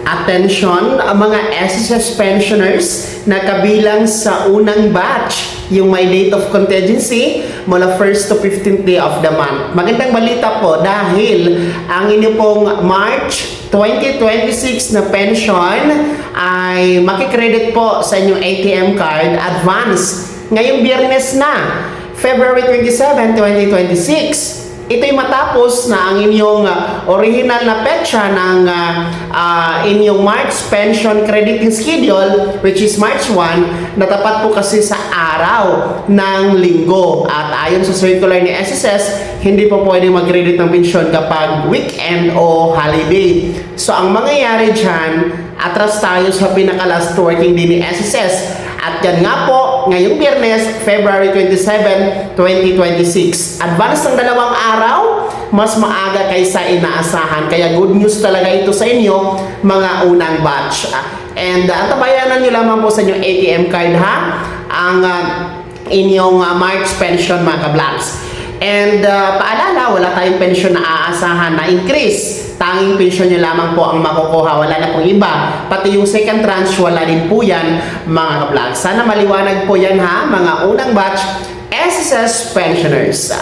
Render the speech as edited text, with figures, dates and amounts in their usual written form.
Attention, ang mga SSS pensioners na kabilang sa unang batch, yung may date of contingency mula 1st to 15th day of the month. Magandang balita po dahil ang inyo pong March 2026 na pension ay makikredit po sa inyong ATM card advance ngayong Biyernes na, February 27, 2026. Ito'y matapos na ang inyong original na petsa ng inyong March pension crediting schedule, which is March 1, natapat po kasi sa araw ng linggo. At ayon sa circular ni SSS, hindi po pwede mag-credit ng pensyon kapag weekend o holiday. So ang mangyayari dyan, atras tayo sa pinaka-last working day ni SSS. At yan nga po, ngayong Biyernes, February 27, 2026. Advance ng 2 araw, mas maaga kaysa inaasahan. Kaya good news talaga ito sa inyo, mga unang batch. And tabayanan nyo lamang po sa inyong ATM card ha, ang inyong March pension mga ka-vlogs. And paalala, wala tayong pension na aasahan na increase. Tanging pension nyo lamang po ang makukuha. Wala na pong iba. Pati yung second tranche, wala din po yan mga ka-vlogs. Sana maliwanag po yan ha, mga unang batch SSS pensioners.